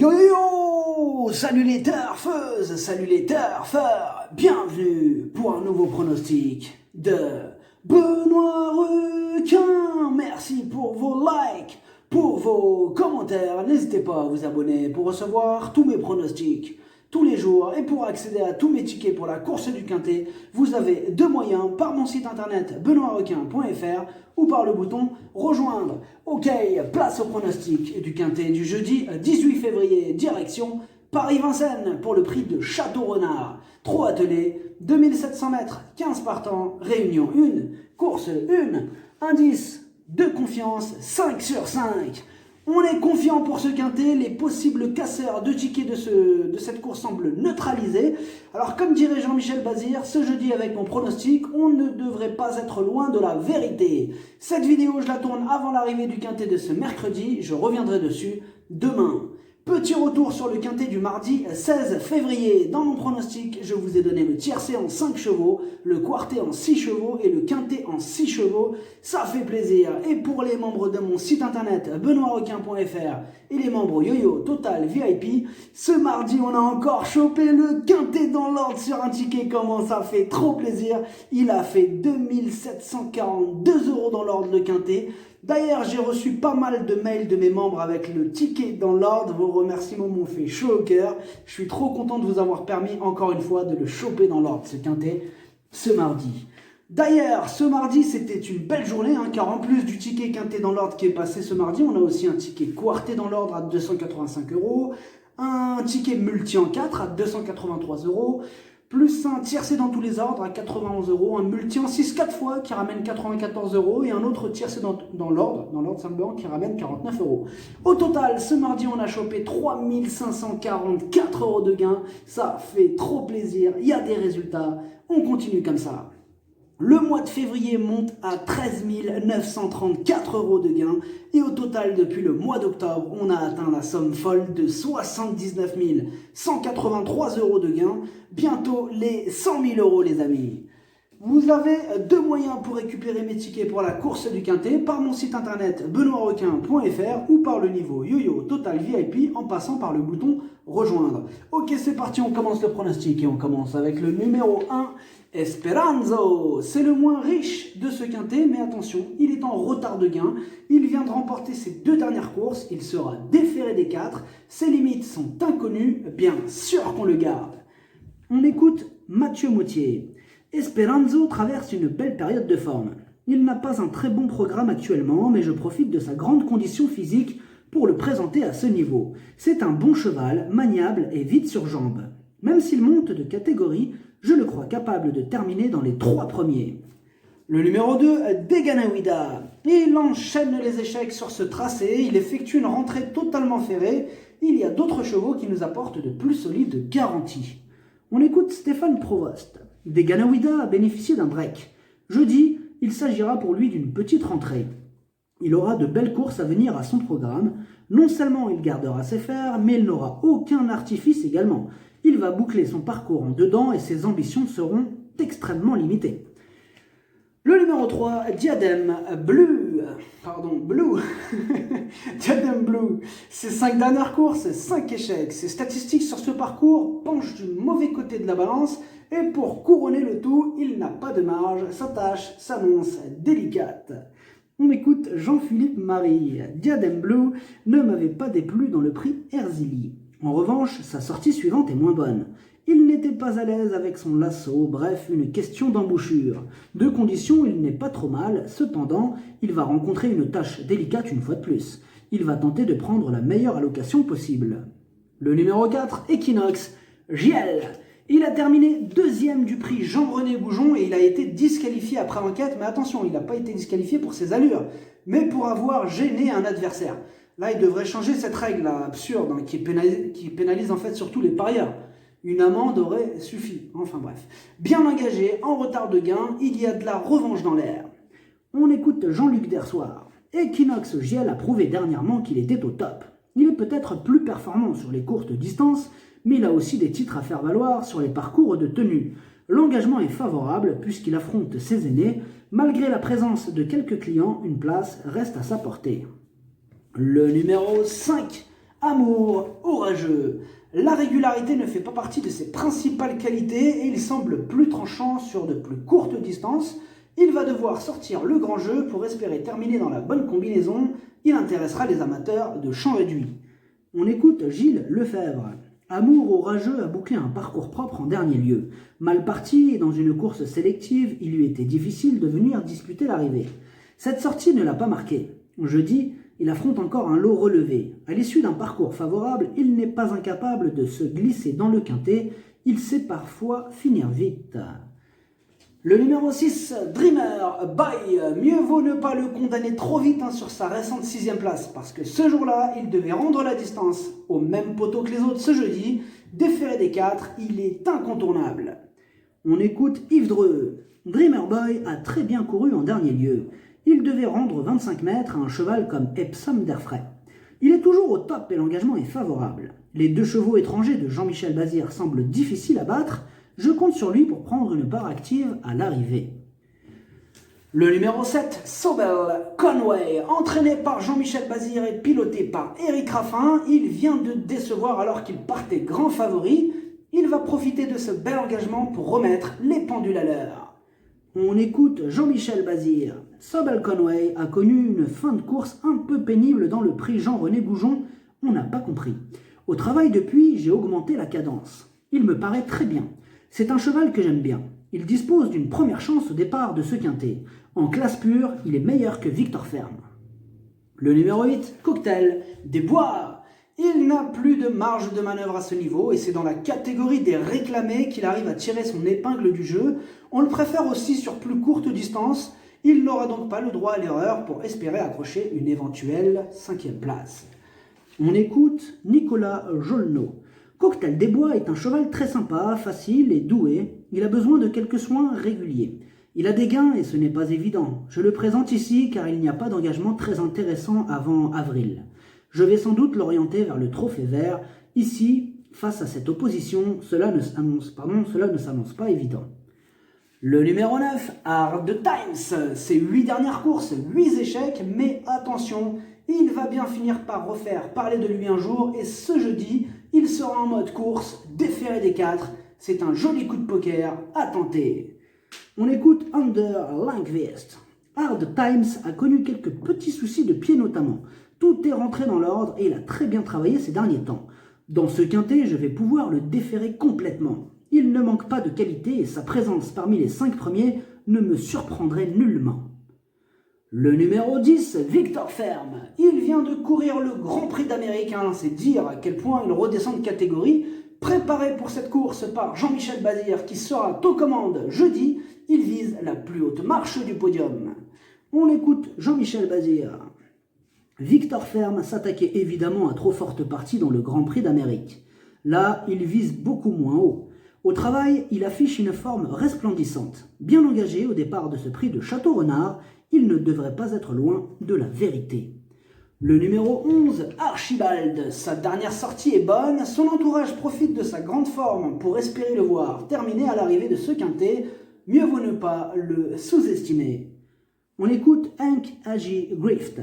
Yo yo yo! Salut les turfeuses, salut les turfeurs, bienvenue pour un nouveau pronostic de Benoît Requin. Merci pour vos likes, pour vos commentaires. N'hésitez pas à vous abonner pour recevoir tous mes pronostics tous les jours. Et pour accéder à tous mes tickets pour la course du Quintet, vous avez deux moyens, par mon site internet benoîtrequin.fr ou par le bouton rejoindre. Ok, place au pronostic du Quintet du jeudi 18 février, direction Paris-Vincennes pour le prix de Château-Renard. 3 attelés, 2700 mètres, 15 partants, réunion 1, course 1, indice de confiance 5 sur 5. On est confiant pour ce Quintet, les possibles casseurs de tickets de cette course semblent neutralisés. Alors comme dirait Jean-Michel Bazir, ce jeudi avec mon pronostic, on ne devrait pas être loin de la vérité. Cette vidéo, je la tourne avant l'arrivée du Quintet de ce mercredi, je reviendrai dessus demain. Petit retour sur le Quintet du mardi 16 février. Dans mon pronostic, je vous ai donné le tiercé en 5 chevaux, le quartet en 6 chevaux et le Quintet en 6 chevaux. Ça fait plaisir. Et pour les membres de mon site internet benoîtrequin.fr et les membres Yo-Yo Total VIP, ce mardi, on a encore chopé le Quintet dans l'ordre sur un ticket. Comment ça fait trop plaisir. Il a fait 2742 € dans l'ordre le Quintet. D'ailleurs, j'ai reçu pas mal de mails de mes membres avec le ticket dans l'ordre. Vos remerciements m'ont fait chaud au cœur. Je suis trop content de vous avoir permis encore une fois de le choper dans l'ordre, ce Quintet, ce mardi. D'ailleurs, ce mardi, c'était une belle journée, car en plus du ticket Quintet dans l'ordre qui est passé ce mardi, on a aussi un ticket quartet dans l'ordre à 285 €, un ticket multi en 4 à 283 €, plus un tiercé dans tous les ordres à 91 €, un multi en 6 4 fois qui ramène 94 € et un autre tiercé dans l'ordre Saint-Laurent qui ramène 49 €. Au total, ce mardi, on a chopé 3544 € de gains. Ça fait trop plaisir, il y a des résultats, on continue comme ça. Le mois de février monte à 13 934 € de gains et au total depuis le mois d'octobre on a atteint la somme folle de 79 183 € de gains, bientôt les 100 000 € les amis. Vous avez deux moyens pour récupérer mes tickets pour la course du Quintet, par mon site internet benoîtrequin.fr ou par le niveau Yo-Yo Total VIP en passant par le bouton rejoindre. Ok, c'est parti, on commence le pronostic et on commence avec le numéro 1, Esperanzo. C'est le moins riche de ce Quintet, mais attention, il est en retard de gain. Il vient de remporter ses deux dernières courses, il sera déféré des 4, ses limites sont inconnues, bien sûr qu'on le garde. On écoute Mathieu Mautier. Esperanzo traverse une belle période de forme. Il n'a pas un très bon programme actuellement, mais je profite de sa grande condition physique pour le présenter à ce niveau. C'est un bon cheval, maniable et vite sur jambes. Même s'il monte de catégorie, je le crois capable de terminer dans les 3 premiers. Le numéro 2, Deganawida. Il enchaîne les échecs sur ce tracé, il effectue une rentrée totalement ferrée. Il y a d'autres chevaux qui nous apportent de plus solides garanties. On écoute Stéphane Provost. Deganawida a bénéficié d'un break. Jeudi, il s'agira pour lui d'une petite rentrée. Il aura de belles courses à venir à son programme. Non seulement il gardera ses fers, mais il n'aura aucun artifice également. Il va boucler son parcours en dedans et ses ambitions seront extrêmement limitées. Le numéro 3, Diadem Blue. Diadem Blue. Ses 5 dernières courses, 5 échecs. Ses statistiques sur ce parcours penchent du mauvais côté de la balance. Et pour couronner le tout, il n'a pas de marge. Sa tâche s'annonce délicate. On écoute Jean-Philippe Marie. Diadem Blue ne m'avait pas déplu dans le prix Herzili. En revanche, sa sortie suivante est moins bonne. Il n'était pas à l'aise avec son lasso, bref, une question d'embouchure. De conditions, il n'est pas trop mal, cependant, il va rencontrer une tâche délicate une fois de plus. Il va tenter de prendre la meilleure allocation possible. Le numéro 4, Equinox, JL. Il a terminé deuxième du prix Jean-René Goujon et il a été disqualifié après enquête, mais attention, il n'a pas été disqualifié pour ses allures, mais pour avoir gêné un adversaire. Là, il devrait changer cette règle absurde qui pénalise en fait surtout les parieurs. Une amende aurait suffi. Enfin bref. Bien engagé, en retard de gain, il y a de la revanche dans l'air. On écoute Jean-Luc Dersoir. Equinox JL a prouvé dernièrement qu'il était au top. Il est peut-être plus performant sur les courtes distances, mais il a aussi des titres à faire valoir sur les parcours de tenue. L'engagement est favorable puisqu'il affronte ses aînés. Malgré la présence de quelques clients, une place reste à sa portée. Le numéro 5, Amour orageux. La régularité ne fait pas partie de ses principales qualités et il semble plus tranchant sur de plus courtes distances. Il va devoir sortir le grand jeu pour espérer terminer dans la bonne combinaison. Il intéressera les amateurs de champ réduit. On écoute Gilles Lefebvre. Amour orageux a bouclé un parcours propre en dernier lieu. Mal parti et dans une course sélective, il lui était difficile de venir disputer l'arrivée. Cette sortie ne l'a pas marqué. Jeudi, il affronte encore un lot relevé. À l'issue d'un parcours favorable, il n'est pas incapable de se glisser dans le quintet. Il sait parfois finir vite. Le numéro 6, Dreamer by. Mieux vaut ne pas le condamner trop vite sur sa récente 6e place, parce que ce jour-là, il devait rendre la distance au même poteau que les autres ce jeudi. Déféré des 4, il est incontournable. On écoute Yves Dreux. Dreamer Boy a très bien couru en dernier lieu. Il devait rendre 25 mètres à un cheval comme Epsom d'Airfray. Il est toujours au top et l'engagement est favorable. Les 2 chevaux étrangers de Jean-Michel Bazir semblent difficiles à battre. Je compte sur lui pour prendre une part active à l'arrivée. Le numéro 7, Sobel Conway, entraîné par Jean-Michel Bazir et piloté par Éric Raffin, il vient de décevoir alors qu'il partait grand favori. Il va profiter de ce bel engagement pour remettre les pendules à l'heure. On écoute Jean-Michel Bazir. Sobel Conway a connu une fin de course un peu pénible dans le prix Jean-René Goujon. On n'a pas compris. Au travail depuis, j'ai augmenté la cadence. Il me paraît très bien. C'est un cheval que j'aime bien. Il dispose d'une première chance au départ de ce quintet. En classe pure, il est meilleur que Victor Ferme. Le numéro 8, Cocktail des Bois. Il n'a plus de marge de manœuvre à ce niveau et c'est dans la catégorie des réclamés qu'il arrive à tirer son épingle du jeu. On le préfère aussi sur plus courte distance. Il n'aura donc pas le droit à l'erreur pour espérer accrocher une éventuelle 5e place. On écoute Nicolas Jolneau. Cocktail des Bois est un cheval très sympa, facile et doué. Il a besoin de quelques soins réguliers. Il a des gains et ce n'est pas évident. Je le présente ici car il n'y a pas d'engagement très intéressant avant avril. Je vais sans doute l'orienter vers le Trophée Vert. Ici, face à cette opposition, cela ne s'annonce pas évident. Le numéro 9, Hard Times. Ses 8 dernières courses, 8 échecs, mais attention, il va bien finir par refaire parler de lui un jour et ce jeudi, il sera en mode course, déféré des 4. C'est un joli coup de poker à tenter. On écoute Under Langvist. Hard Times a connu quelques petits soucis de pied notamment. Tout est rentré dans l'ordre et il a très bien travaillé ces derniers temps. Dans ce quintet, je vais pouvoir le déférer complètement. Il ne manque pas de qualité et sa présence parmi les 5 premiers ne me surprendrait nullement. Le numéro 10, Victor Ferme. Il vient de courir le Grand Prix d'Amérique, c'est dire à quel point il redescend de catégorie. Préparé pour cette course par Jean-Michel Bazir qui sera aux commandes jeudi, il vise la plus haute marche du podium. On écoute Jean-Michel Bazir. Victor Ferme s'attaquait évidemment à trop forte partie dans le Grand Prix d'Amérique. Là, il vise beaucoup moins haut. Au travail, il affiche une forme resplendissante. Bien engagé au départ de ce prix de Château-Renard, il ne devrait pas être loin de la vérité. Le numéro 11, Archibald. Sa dernière sortie est bonne, son entourage profite de sa grande forme pour espérer le voir terminer à l'arrivée de ce quintet. Mieux vaut ne pas le sous-estimer. On écoute Hank Agi Grift.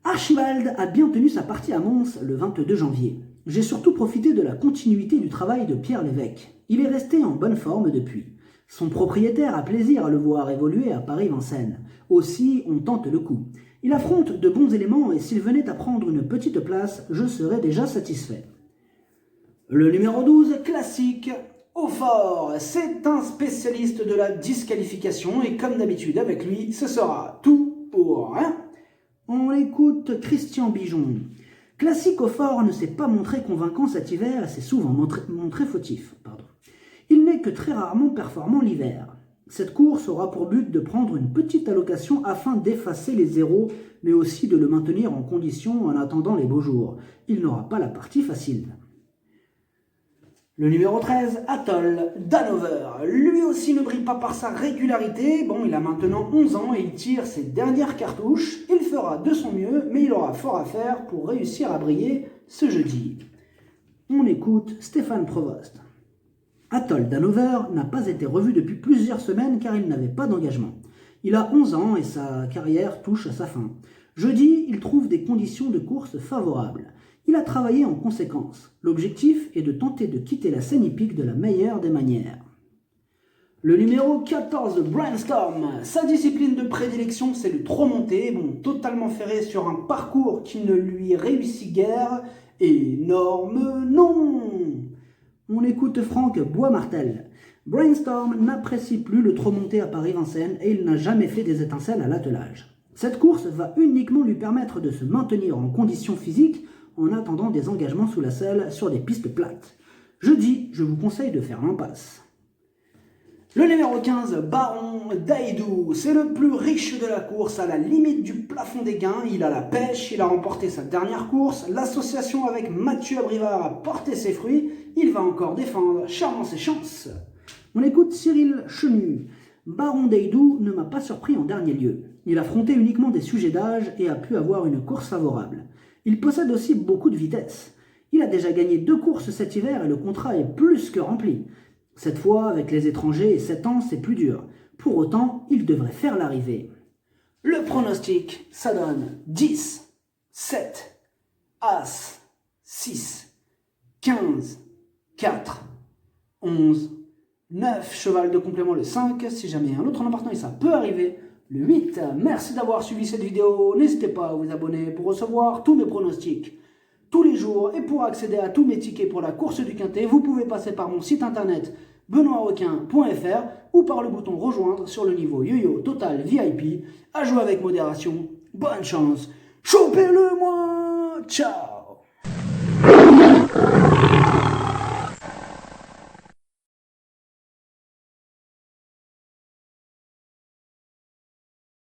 Archibald a bien tenu sa partie à Mons le 22 janvier. J'ai surtout profité de la continuité du travail de Pierre Lévesque. Il est resté en bonne forme depuis. Son propriétaire a plaisir à le voir évoluer à Paris-Vincennes. Aussi, on tente le coup. Il affronte de bons éléments et s'il venait à prendre une petite place, je serais déjà satisfait. Le numéro 12, classique, Hautfort. C'est un spécialiste de la disqualification et comme d'habitude avec lui, ce sera tout pour rien. On écoute Christian Bijon. Classique Hautfort ne s'est pas montré convaincant cet hiver et s'est souvent montré fautif. Il n'est que très rarement performant l'hiver. Cette course aura pour but de prendre une petite allocation afin d'effacer les zéros, mais aussi de le maintenir en condition en attendant les beaux jours. Il n'aura pas la partie facile. Le numéro 13, Atoll d'Hanover. Lui aussi ne brille pas par sa régularité. Bon, il a maintenant 11 ans et il tire ses dernières cartouches. Il fera de son mieux, mais il aura fort à faire pour réussir à briller ce jeudi. On écoute Stéphane Provost. Atoll d'Hanover n'a pas été revu depuis plusieurs semaines car il n'avait pas d'engagement. Il a 11 ans et sa carrière touche à sa fin. Jeudi, il trouve des conditions de course favorables. Il a travaillé en conséquence. L'objectif est de tenter de quitter la scène hippique de la meilleure des manières. Le numéro 14, Brainstorm. Sa discipline de prédilection, c'est le trot monté, totalement ferré sur un parcours qui ne lui réussit guère. Énorme non. On écoute Franck Boismartel. Brainstorm n'apprécie plus le trot monté à Paris-Vincennes et il n'a jamais fait des étincelles à l'attelage. Cette course va uniquement lui permettre de se maintenir en condition physique en attendant des engagements sous la selle sur des pistes plates. Jeudi, je vous conseille de faire l'impasse. Le numéro 15, Baron Daidou, c'est le plus riche de la course, à la limite du plafond des gains. Il a la pêche, il a remporté sa dernière course, l'association avec Mathieu Abrivard a porté ses fruits, il va encore défendre charmant ses chances. On écoute Cyril Chenu. Baron Daidou ne m'a pas surpris en dernier lieu. Il a affronté uniquement des sujets d'âge et a pu avoir une course favorable. Il possède aussi beaucoup de vitesse. Il a déjà gagné 2 courses cet hiver et le contrat est plus que rempli. Cette fois, avec les étrangers et 7 ans, c'est plus dur. Pour autant, il devrait faire l'arrivée. Le pronostic, ça donne 10, 7, As, 6, 15, 4, 11, 9, cheval de complément le 5, si jamais un autre embarquement, ça peut arriver. Le 8, merci d'avoir suivi cette vidéo, n'hésitez pas à vous abonner pour recevoir tous mes pronostics tous les jours. Et pour accéder à tous mes tickets pour la course du Quintet, vous pouvez passer par mon site internet benoîtrequin.fr ou par le bouton rejoindre sur le niveau Yo-Yo Total VIP. À jouer avec modération, bonne chance, chopez-le moi, ciao.